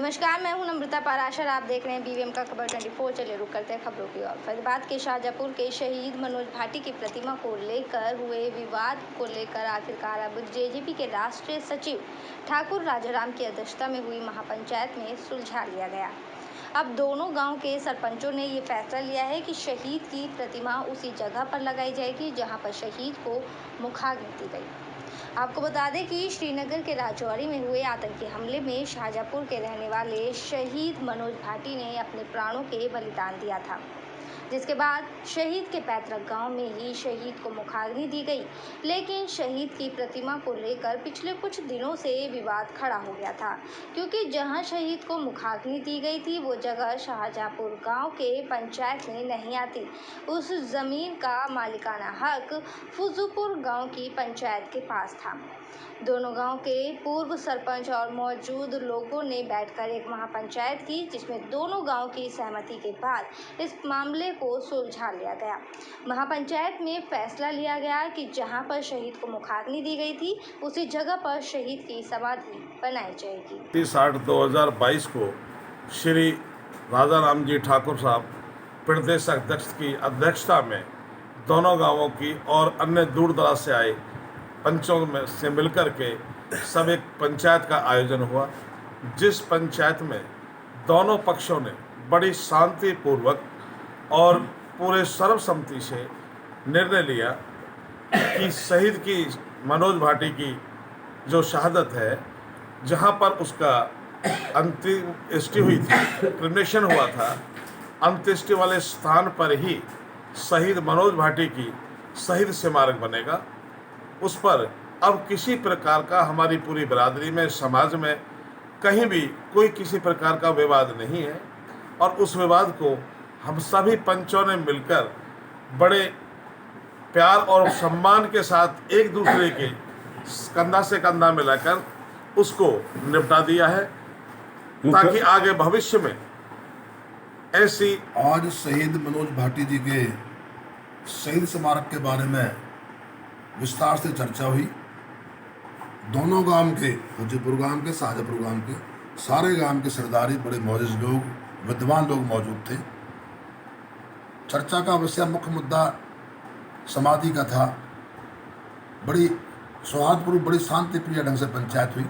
नमस्कार, मैं हूं नम्रता पाराशर। आप देख रहे हैं बीवीएम का खबर 24। चलिए रुक करते हैं खबरों की ओर। फरीदाबाद के शाहजहाँपुर के शहीद मनोज भाटी की प्रतिमा को लेकर हुए विवाद को लेकर आखिरकार अब जेजेपी के राष्ट्रीय सचिव ठाकुर राजाराम की अध्यक्षता में हुई महापंचायत में सुलझा लिया गया। अब दोनों गांव के सरपंचों ने ये फैसला लिया है कि शहीद की प्रतिमा उसी जगह पर लगाई जाएगी जहां पर शहीद को मुखाग्नि दी गई। आपको बता दें कि श्रीनगर के राजौरी में हुए आतंकी हमले में शाहजहाँपुर के रहने वाले शहीद मनोज भाटी ने अपने प्राणों के बलिदान दिया था, जिसके बाद शहीद के पैतृक गांव में ही शहीद को मुखाग्नि दी गई। लेकिन शहीद की प्रतिमा को लेकर पिछले कुछ दिनों से विवाद खड़ा हो गया था, क्योंकि जहां शहीद को मुखाग्नि दी गई थी वो जगह शाहजहाँपुर गांव के पंचायत में नहीं आती। उस जमीन का मालिकाना हक फुजुपुर गांव की पंचायत के पास था। दोनों गांव के पूर्व सरपंच और मौजूद लोगों ने बैठकर एक महापंचायत की, जिसमें दोनों गांव की सहमति के बाद इस मामले को सुलझा लिया गया। महापंचायत में फैसला लिया गया कि जहां पर शहीद को मुखाग्नि दी गई थी उसी जगह पर शहीद की समाधि बनाई जाएगी। 30/8/2022 को श्री राजाराम जी ठाकुर साहब प्रदेश अध्यक्ष की अध्यक्षता में दोनों गांवों की और अन्य दूर दराज से आए पंचों में से मिलकर के सब एक पंचायत का आयोजन हुआ, जिस पंचायत में दोनों पक्षों ने बड़ी शांतिपूर्वक और पूरे सर्वसम्मति से निर्णय लिया कि शहीद की मनोज भाटी की जो शहादत है, जहां पर उसका अंत्येष्टि हुई थी, क्रिमेशन हुआ था, अंत्येष्टि वाले स्थान पर ही शहीद मनोज भाटी की शहीद स्मारक बनेगा। उस पर अब किसी प्रकार का हमारी पूरी बिरादरी में, समाज में कहीं भी कोई किसी प्रकार का विवाद नहीं है और उस विवाद को हम सभी पंचों ने मिलकर बड़े प्यार और सम्मान के साथ एक दूसरे के कंधा से कंधा मिलाकर उसको निपटा दिया है, ताकि आगे भविष्य में ऐसी। आज शहीद मनोज भाटी जी के शहीद स्मारक के बारे में विस्तार से चर्चा हुई। दोनों गांव के, फुजुपुर गांव के, शाहजहाँपुर गांव के, सारे गांव के सरदारी, बड़े मौजूद लोग, विद्वान लोग मौजूद थे। चर्चा का विषय, मुख्य मुद्दा समाधि का था। बड़ी सौहार्दपूर्ण, बड़ी शांतिप्रिय ढंग से पंचायत हुई।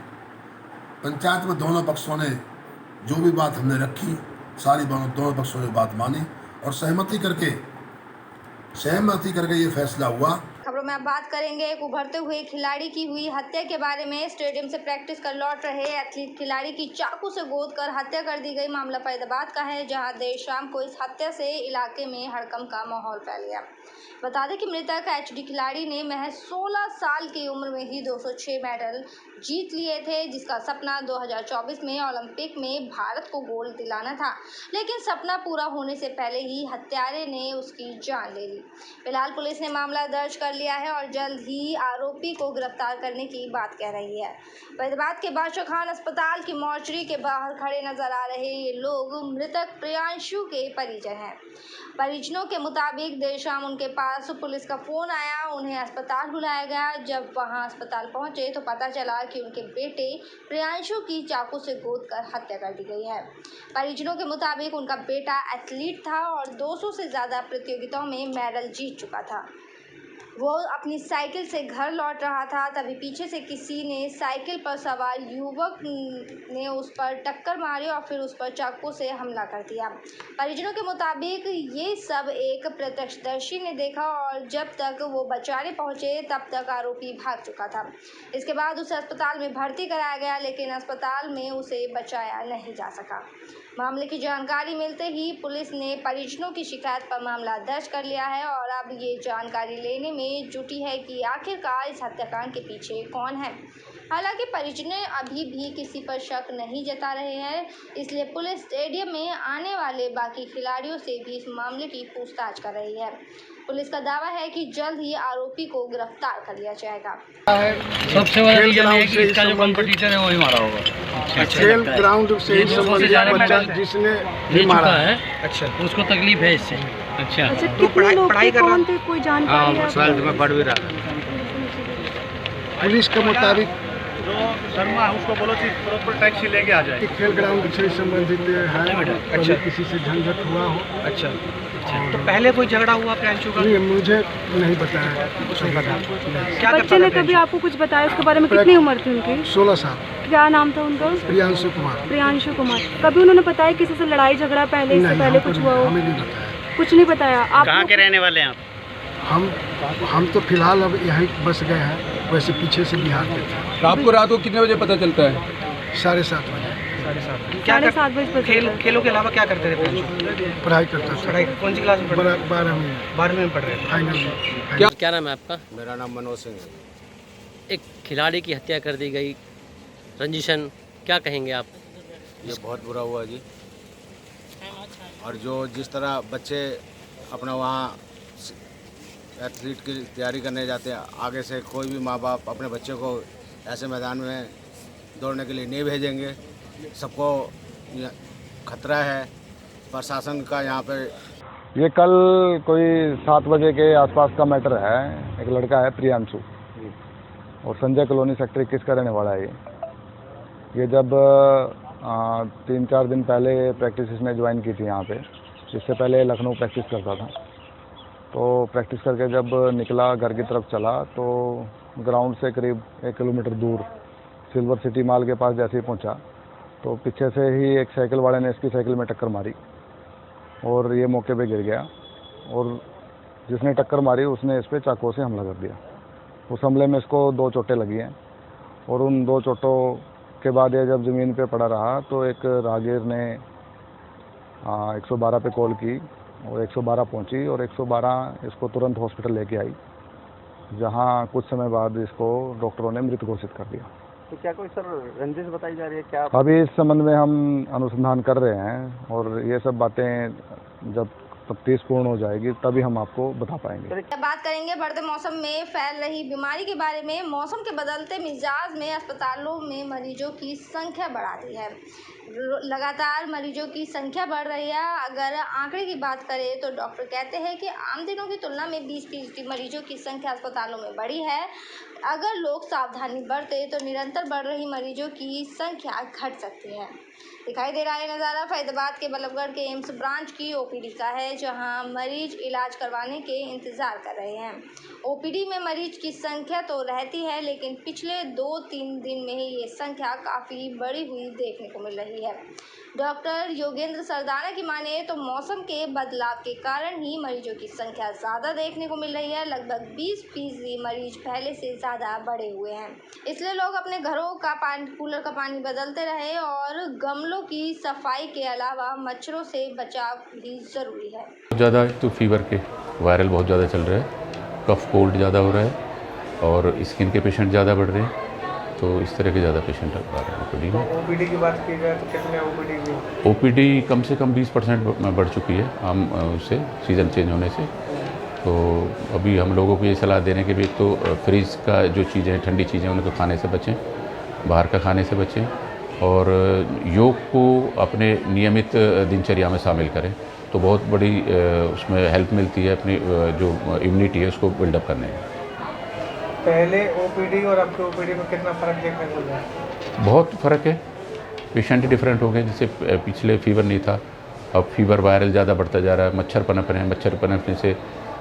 पंचायत में दोनों पक्षों ने जो भी बात हमने रखी, सारी दोनों पक्षों ने बात मानी और सहमति करके ये फैसला हुआ। खबरों में अब बात करेंगे एक उभरते हुए खिलाड़ी की हुई हत्या के बारे में। स्टेडियम से प्रैक्टिस कर लौट रहे एथलीट खिलाड़ी की चाकू से गोद कर हत्या कर दी गई। मामला फरीदाबाद का है, जहां देर शाम को इस हत्या से इलाके में हड़कंप का माहौल फैल गया। बता दें कि मृतक एचडी खिलाड़ी ने महज 16 साल की उम्र में ही 206 मेडल जीत लिए थे, जिसका सपना 2024 में ओलंपिक में भारत को गोल्ड दिलाना था। लेकिन सपना पूरा होने से पहले ही हत्यारे ने उसकी जान ले ली। फिलहाल पुलिस ने मामला दर्ज कर लिया है और जल्द ही आरोपी को गिरफ्तार करने की बात कह रही है। फरीदाबाद के बादशाह खान अस्पताल की मॉर्चरी के बाहर खड़े नजर आ रहे ये लोग मृतक प्रियांशु के परिजन हैं। परिजनों के मुताबिक देर शाम उनके पास पुलिस का फोन आया, उन्हें अस्पताल बुलाया गया। जब वहां अस्पताल पहुंचे तो पता चला कि उनके बेटे प्रियांशु की चाकू से गोद कर हत्या कर दी गई है। परिजनों के मुताबिक उनका बेटा एथलीट था और 200 से ज़्यादा प्रतियोगिताओं में मेडल जीत चुका था। वो अपनी साइकिल से घर लौट रहा था, तभी पीछे से किसी ने साइकिल पर सवार युवक ने उस पर टक्कर मारी और फिर उस पर चाकू से हमला कर दिया। परिजनों के मुताबिक ये सब एक प्रत्यक्षदर्शी ने देखा और जब तक वो बचाने पहुंचे तब तक आरोपी भाग चुका था। इसके बाद उसे अस्पताल में भर्ती कराया गया, लेकिन अस्पताल में उसे बचाया नहीं जा सका। मामले की जानकारी मिलते ही पुलिस ने परिजनों की शिकायत पर मामला दर्ज कर लिया है और अब ये जानकारी लेने में जुटी है कि आखिरकार इस हत्याकांड के पीछे कौन है। हालांकि परिजन अभी भी किसी पर शक नहीं जता रहे हैं, इसलिए पुलिस स्टेडियम में आने वाले बाकी खिलाड़ियों से भी इस मामले की पूछताछ कर रही है। पुलिस का दावा है कि जल्द ही आरोपी को गिरफ्तार कर लिया जाएगा। सबसे बड़ा रीजन है कि इसका जो कॉम्पिटिटर है वही मारा होगा। खेल ग्राउंड से जिसने ले चुका है, अच्छा, उसको तकलीफ है इससे। अच्छा, तो पढ़ाई कर रहा है, कोई जानकारी है? में पढ़ भी रहा। पुलिस के मुताबिक जो शर्मा है उसको बोलो कि प्रॉपर टैक्सी लेके आ जाए। कि खेल ग्राउंड से संबंधित है, अच्छा। कभी किसी से झंझट हुआ हो। अच्छा, तो पहले कोई झगड़ा हुआ प्रियांशु का? नहीं, मुझे नहीं बताया। कुछ नहीं पता। क्या बच्चे ने कभी आपको कुछ बताया उसके बारे में? कितनी उम्र थी उनकी? 16 साल। क्या नाम था उनका? प्रियांशु कुमार। प्रियांशु कुमार। कभी उन्होंने बताया किसी से लड़ाई झगड़ा पहले, इससे पहले कुछ हुआ हो? हमें नहीं बताया। कुछ नहीं बताया। आप कहाँ के रहने वाले हैं आप? हम तो फिलहाल अब यहीं बस गए हैं, वैसे पीछे से बिहार के थे। आपको रात को कितने बजे पता चलता है? 7:30 बजे। 7:30 बजे खेलों के अलावा क्या करते थे प्रियांशु? पढ़ाई करता था। पढ़ाई कौन सी क्लास में पढ़ते? 12वीं में पढ़ रहे थे। फाइनल में। क्या नाम है आपका? मेरा नाम मनोज सिंह है। एक खिलाड़ी की हत्या कर दी गई, रंजिशन, क्या कहेंगे आप? ये बहुत बुरा हुआ जी। और जो जिस तरह बच्चे अपना वहाँ एथलीट की तैयारी करने जाते हैं, आगे से कोई भी माँ बाप अपने बच्चे को ऐसे मैदान में दौड़ने के लिए नहीं भेजेंगे। सबको खतरा है प्रशासन का यहाँ पे। ये कल कोई 7 बजे के आसपास का मैटर है। एक लड़का है प्रियांशु और संजय कॉलोनी सेक्टर 21 का रहने वाला है। ये जब 3-4 दिन पहले प्रैक्टिस इसने ज्वाइन की थी यहाँ पे। इससे पहले लखनऊ प्रैक्टिस करता था। तो प्रैक्टिस करके जब निकला घर की तरफ चला तो ग्राउंड से करीब 1 किलोमीटर दूर सिल्वर सिटी मॉल के पास जैसे ही पहुँचा तो पीछे से ही एक साइकिल वाले ने इसकी साइकिल में टक्कर मारी और ये मौके पे गिर गया। और जिसने टक्कर मारी उसने इस पर चाकू से हमला कर दिया। उस हमले में इसको 2 चोटें लगी हैं और उन 2 चोटों के बाद ये जब ज़मीन पे पड़ा रहा तो एक राहगीर ने 112 पे कॉल की और 112 पहुंची और 112 इसको तुरंत हॉस्पिटल लेके आई, जहां कुछ समय बाद इसको डॉक्टरों ने मृत घोषित कर दिया। तो क्या कोई सर रंजिश बताई जा रही है क्या? अभी इस संबंध में हम अनुसंधान कर रहे हैं और ये सब बातें जब तफ्तीश पूर्ण हो जाएगी तभी हम आपको बता पाएंगे। बात करेंगे बढ़ते मौसम में फैल रही बीमारी के बारे में। मौसम के बदलते मिजाज में अस्पतालों में मरीजों की संख्या बढ़ा रही है। लगातार मरीजों की संख्या बढ़ रही है। अगर आंकड़े की बात करें तो डॉक्टर कहते हैं कि आम दिनों की तुलना में 20% मरीजों की संख्या अस्पतालों में बढ़ी है। अगर लोग सावधानी बरते तो निरंतर बढ़ रही मरीजों की संख्या घट सकती है। दिखाई दे रहा है नज़ारा फैजाबाद के बल्लभगढ़ के एम्स ब्रांच की ओपीडी का है, जहां मरीज इलाज करवाने के इंतज़ार कर रहे हैं। ओपीडी में मरीज की संख्या तो रहती है, लेकिन पिछले 2-3 दिन में ही ये संख्या काफ़ी बढ़ी हुई देखने को मिल रही है। डॉक्टर योगेंद्र सरदाना की माने तो मौसम के बदलाव के कारण ही मरीजों की संख्या ज़्यादा देखने को मिल रही है। लगभग 20% मरीज पहले से ज़्यादा बढ़े हुए हैं। इसलिए लोग अपने घरों का पानी, कूलर का पानी बदलते रहे और गमलों की सफाई के अलावा मच्छरों से बचाव भी ज़रूरी है। ज़्यादा तो फीवर के वायरल बहुत ज़्यादा चल रहा है, कफ कोल्ड ज़्यादा हो रहा है और स्किन के पेशेंट ज़्यादा बढ़ रहे हैं, तो इस तरह के ज़्यादा पेशेंट आ रहे हैं ओपीडी में। ओपीडी की बात की जाए तो कितने ओपीडी की? ओपीडी कम से कम 20% बढ़ चुकी है आम उससे सीज़न चेंज होने से। तो अभी हम लोगों को ये सलाह दे रहे हैं कि भी एक तो फ्रिज का जो चीज़ें ठंडी चीज़ें उनको खाने से बचें, बाहर का खाने से बचें और योग को अपने नियमित दिनचर्या में शामिल करें तो बहुत बड़ी उसमें हेल्प मिलती है अपनी जो इम्यूनिटी है उसको बिल्डअप करने में। पहले ओपीडी और अब के ओपीडी में कितना फ़र्क देखने को मिला? बहुत फ़र्क है, पेशेंट डिफरेंट हो गए। जैसे पिछले फीवर नहीं था, अब फीवर वायरल ज़्यादा बढ़ता जा रहा है, मच्छर पनप रहे हैं, मच्छर पनपने से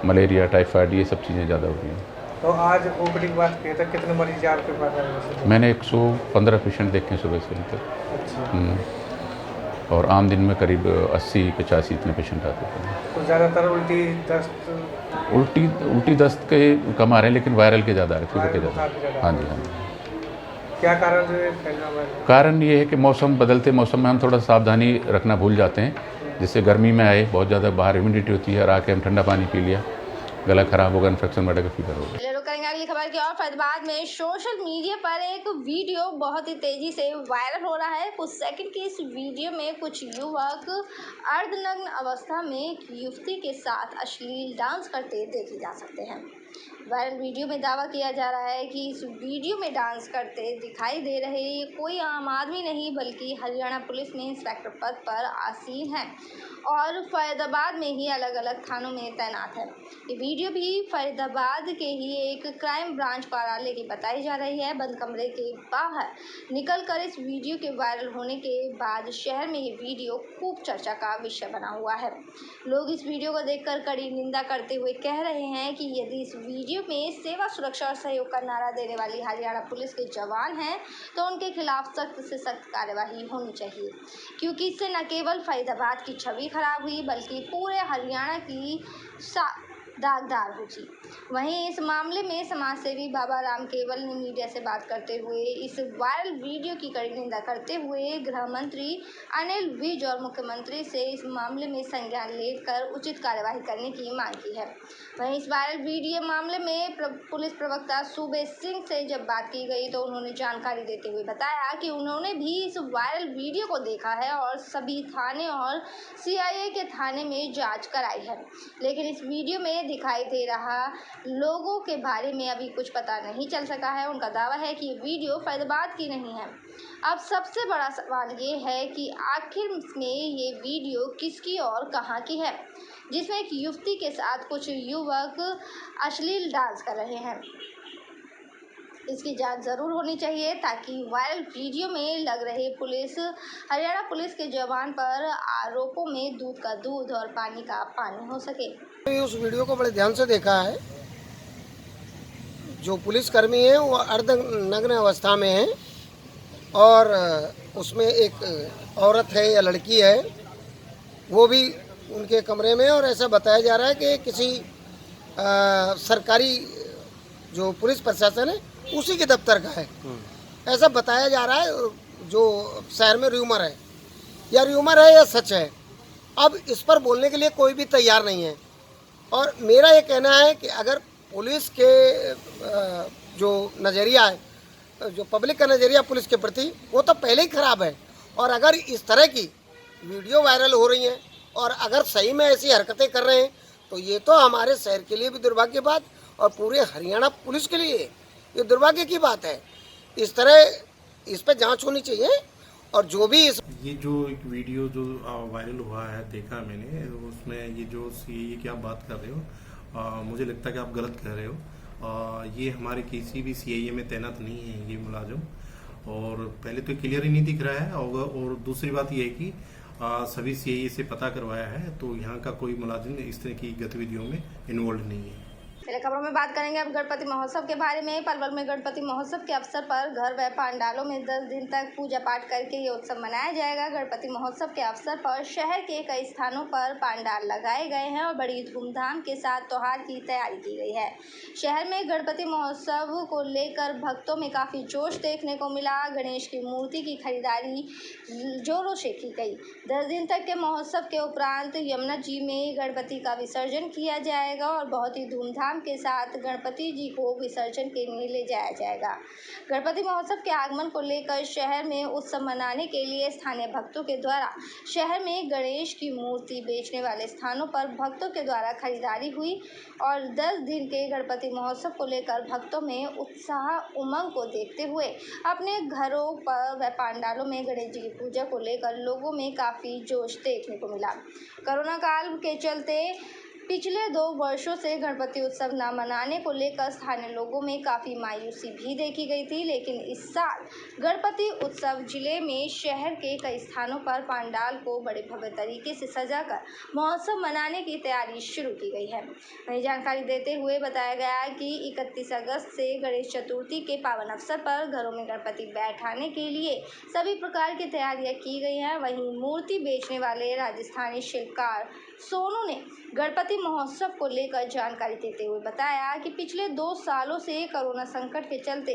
मलेरिया, टाइफाइड ये सब चीज़ें ज़्यादा हो रही हैं। तो आज ओपीडी की बात की तो कितने मरीज आपके पास आए? मैंने 115 पेशेंट देखे सुबह से अभी तक। अच्छा। और आम दिन में करीब 80-85 इतने पेशेंट आते थे। तो ज़्यादातर उल्टी दस्त? उल्टी दस्त के कम आ रहे हैं, लेकिन वायरल के ज़्यादा आ रहे हैं, फीवर के ज़्यादा। हाँ जी, हाँ जी। क्या कारण है? कारण ये है कि मौसम बदलते मौसम में हम थोड़ा सावधानी रखना भूल जाते हैं। जैसे गर्मी में आए बहुत ज़्यादा बाहर ह्यूमिडिटी होती है और आके हम ठंडा पानी पी लिया, गला खराब होगा, इन्फेक्शन बढ़ेगा, फीवर होगा। करेंगे अगली खबर की और फैजाबाद में सोशल मीडिया पर एक वीडियो बहुत ही तेजी से वायरल हो रहा है। कुछ सेकंड की इस वीडियो में कुछ युवक अर्धनग्न अवस्था में एक युवती के साथ अश्लील डांस करते देखे जा सकते हैं। वायरल वीडियो में दावा किया जा रहा है कि इस वीडियो में डांस करते दिखाई दे रहे कोई आम आदमी नहीं बल्कि हरियाणा पुलिस में इंस्पेक्टर पद पर आसीन है और फरीदाबाद में ही अलग अलग थानों में तैनात है। ये वीडियो भी फरीदाबाद के ही एक क्राइम ब्रांच कार्यालय की बताई जा रही है। बंद कमरे के बाहर निकलकर इस वीडियो के वायरल होने के बाद शहर में ये वीडियो खूब चर्चा का विषय बना हुआ है। लोग इस वीडियो को देखकर कड़ी निंदा करते हुए कह रहे हैं कि यदि इस वीडियो में सेवा, सुरक्षा और सहयोग का नारा देने वाली हरियाणा पुलिस के जवान हैं तो उनके खिलाफ सख्त से सख्त कार्यवाही होनी चाहिए, क्योंकि इससे न केवल फरीदाबाद की छवि खराब हुई बल्कि पूरे हरियाणा की दागदार हुई। वहीं इस मामले में समाजसेवी बाबा राम केवल ने मीडिया से बात करते हुए इस वायरल वीडियो की कड़ी निंदा करते हुए गृह मंत्री अनिल विज और मुख्यमंत्री से इस मामले में संज्ञान लेकर उचित कार्यवाही करने की मांग की है। वहीं इस वायरल वीडियो मामले में पुलिस प्रवक्ता सूबे सिंह से जब बात की गई तो उन्होंने जानकारी देते हुए बताया कि उन्होंने भी इस वायरल वीडियो को देखा है और सभी थाने और सीआईए के थाने में जांच कराई है, लेकिन इस वीडियो में दिखाई दे रहा लोगों के बारे में अभी कुछ पता नहीं चल सका है। उनका दावा है कि ये वीडियो फरीदाबाद की नहीं है। अब सबसे बड़ा सवाल ये है कि आखिर में ये वीडियो किसकी और कहां की है, जिसमें एक युवती के साथ कुछ युवक अश्लील डांस कर रहे हैं। इसकी जांच जरूर होनी चाहिए ताकि वायरल वीडियो में लग रहे हरियाणा पुलिस के जवान पर आरोपों में दूध का दूध और पानी का पानी हो सके। उस वीडियो को बड़े ध्यान से देखा है। जो पुलिसकर्मी है वो अर्धनग्न अवस्था में है और उसमें एक औरत है या लड़की है, वो भी उनके कमरे में, और ऐसा बताया जा रहा है कि किसी सरकारी जो पुलिस प्रशासन है उसी के दफ्तर का है, ऐसा बताया जा रहा है। जो शहर में र्यूमर है या सच है, अब इस पर बोलने के लिए कोई भी तैयार नहीं है। और मेरा ये कहना है कि अगर पुलिस के जो नज़रिया है, जो पब्लिक का नज़रिया पुलिस के प्रति, वो तो पहले ही ख़राब है, और अगर इस तरह की वीडियो वायरल हो रही हैं और अगर सही में ऐसी हरकतें कर रहे हैं तो ये तो हमारे शहर के लिए भी दुर्भाग्य की बात और पूरे हरियाणा पुलिस के लिए ये दुर्भाग्य की बात है। इस तरह इस पर जांच होनी चाहिए। और जो भी ये जो एक वीडियो जो वायरल हुआ है देखा मैंने, उसमें ये जो सीए की आप बात कर रहे हो, मुझे लगता है कि आप गलत कह रहे हो। ये हमारे किसी भी सीआईए में तैनात नहीं है ये मुलाजिम, और पहले तो क्लियर ही नहीं दिख रहा है। और दूसरी बात ये है कि सभी सीआईए से पता करवाया है तो यहाँ का कोई मुलाजिम इस तरह की गतिविधियों में इन्वॉल्व नहीं है। पहले खबरों में बात करेंगे अब गणपति महोत्सव के बारे में। पलवल में गणपति महोत्सव के अवसर पर घर व पंडालों में 10 दिन तक पूजा पाठ करके ये उत्सव मनाया जाएगा। गणपति महोत्सव के अवसर पर शहर के कई स्थानों पर पंडाल लगाए गए हैं और बड़ी धूमधाम के साथ त्योहार की तैयारी की गई है। शहर में गणपति महोत्सव को लेकर भक्तों में काफ़ी जोश देखने को मिला। गणेश की मूर्ति की खरीदारी जोरों से की गई। 10 दिन तक के महोत्सव के उपरांत यमुना जी में गणपति का विसर्जन किया जाएगा और बहुत ही धूमधाम के साथ गणपति जी को विसर्जन के लिए ले जाया जाएगा। गणपति महोत्सव के आगमन को लेकर शहर में उत्सव मनाने के लिए स्थानीय भक्तों के द्वारा शहर में गणेश की मूर्ति बेचने वाले स्थानों पर भक्तों के द्वारा खरीदारी हुई और 10 दिन के गणपति महोत्सव को लेकर भक्तों में उत्साह उमंग को देखते हुए अपने घरों पर व पंडालों में गणेश जी की पूजा को लेकर लोगों में काफ़ी जोश देखने को मिला। कोरोना काल के चलते पिछले 2 वर्षों से गणपति उत्सव न मनाने को लेकर स्थानीय लोगों में काफ़ी मायूसी भी देखी गई थी, लेकिन इस साल गणपति उत्सव जिले में शहर के कई स्थानों पर पंडाल को बड़े भव्य तरीके से सजाकर महोत्सव मनाने की तैयारी शुरू की गई है। वहीं जानकारी देते हुए बताया गया कि 31 अगस्त से गणेश चतुर्थी के पावन अवसर पर घरों में गणपति बैठाने के लिए सभी प्रकार की तैयारियां की गई हैं। वहीं मूर्ति बेचने वाले राजस्थानी शिल्पकार सोनू ने गणपति महोत्सव को लेकर जानकारी देते हुए बताया कि पिछले 2 सालों से कोरोना संकट के चलते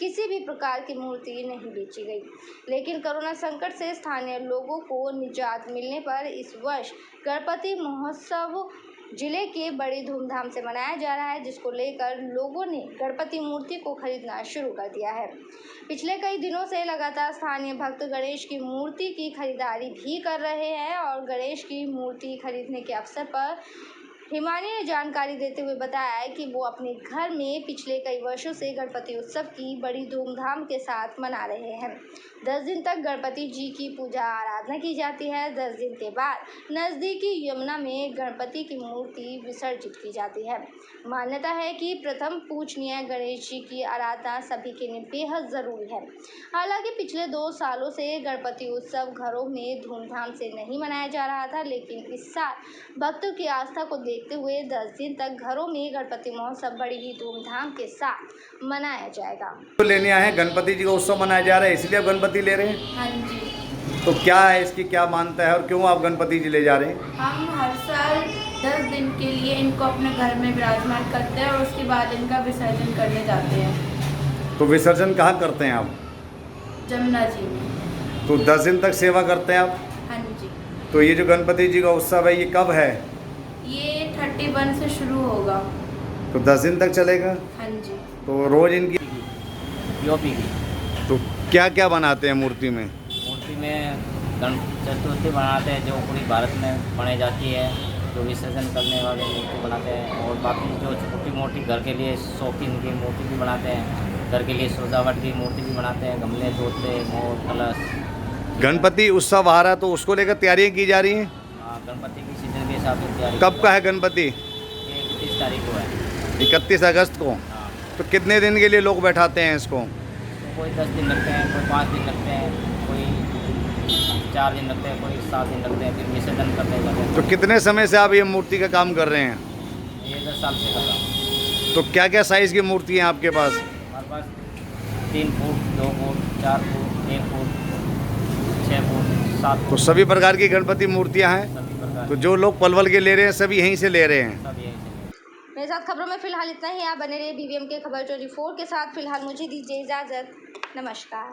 किसी भी प्रकार की मूर्ति नहीं बेची गई, लेकिन कोरोना संकट से स्थानीय लोगों को निजात मिलने पर इस वर्ष गणपति महोत्सव जिले के बड़ी धूमधाम से मनाया जा रहा है, जिसको लेकर लोगों ने गणपति मूर्ति को खरीदना शुरू कर दिया है। पिछले कई दिनों से लगातार स्थानीय भक्त गणेश की मूर्ति की खरीदारी भी कर रहे हैं और गणेश की मूर्ति खरीदने के अवसर पर हिमानी ने जानकारी देते हुए बताया कि वो अपने घर में पिछले कई वर्षों से गणपति उत्सव की बड़ी धूमधाम के साथ मना रहे हैं। 10 दिन तक गणपति जी की पूजा आराधना की जाती है। 10 दिन के बाद नज़दीकी यमुना में गणपति की मूर्ति विसर्जित की जाती है। मान्यता है कि प्रथम पूजनीय गणेश जी की आराधना सभी के लिए बेहद ज़रूरी है। हालांकि पिछले 2 सालों से गणपति उत्सव घरों में धूमधाम से नहीं मनाया जा रहा था, लेकिन इस साल भक्तों की आस्था को देखते हुए 10 दिन तक घरों में गणपति महोत्सव बड़ी ही धूमधाम के साथ मनाया जाएगा। तो लेने आए हैं, गणपति जी का उत्सव मनाया जा रहा है, इसलिए आप गणपति ले रहे हैं? हाँ जी। तो क्या है इसकी, क्या मानता है और क्यों आप गणपति जी ले जा रहे हैं? हम हर साल 10 दिन के लिए इनको अपने घर में विराजमान करते हैं और उसके बाद इनका विसर्जन करने जाते हैं। तो विसर्जन कहाँ करते हैं आप? जमुना जी में। तो 10 दिन तक सेवा करते हैं आप? हाँ जी। तो ये जो गणपति जी का उत्सव है ये कब है? ये 31 से शुरू होगा। तो 10 दिन तक चलेगा? हाँ जी। तो रोज इनकी यूपी की। तो क्या क्या बनाते हैं मूर्ति में? मूर्ति में गणेश चतुर्थी बनाते हैं जो पूरी भारत में बनाई जाती है, जो विसर्जन करने वाले मूर्ति बनाते हैं, और बाकी जो छोटी मोटी घर के लिए शौकीन की मूर्ति भी बनाते हैं, घर के लिए सजावट की मूर्ति भी बनाते हैं, गमले, तोते, मोर, कलश। गणपति उत्सव आ रहा है तो उसको लेकर तैयारियां की जा रही हैं? हाँ, गणपति की सीजन के हिसाब से तैयारी। कब का है गणपति? 31 तारीख को है। 31 अगस्त को। हाँ। तो कितने दिन के लिए लोग बैठाते हैं इसको? तो कोई 10 दिन लगते हैं, कोई 5 दिन लगते हैं, कोई 4 दिन लगते हैं, कोई 7 दिन लगते हैं, फिर विसर्जन करते हैं। तो कितने समय से आप ये मूर्ति का काम कर रहे हैं? ये 10 साल से कर रहा हूँ। तो क्या क्या साइज़ की मूर्ति हैं आपके पास? हमारे पास 3 foot, 2 foot, 4 foot, 1 foot, 6 foot, 7 foot. तो सभी प्रकार की गणपति मूर्तियां हैं? तो जो लोग पलवल के ले रहे हैं सभी यहीं से ले रहे हैं? मेरे साथ खबरों में फिलहाल इतना ही। आप बने रहिए BVM के खबर 24 के साथ। फिलहाल मुझे दीजिए इजाज़त। नमस्कार।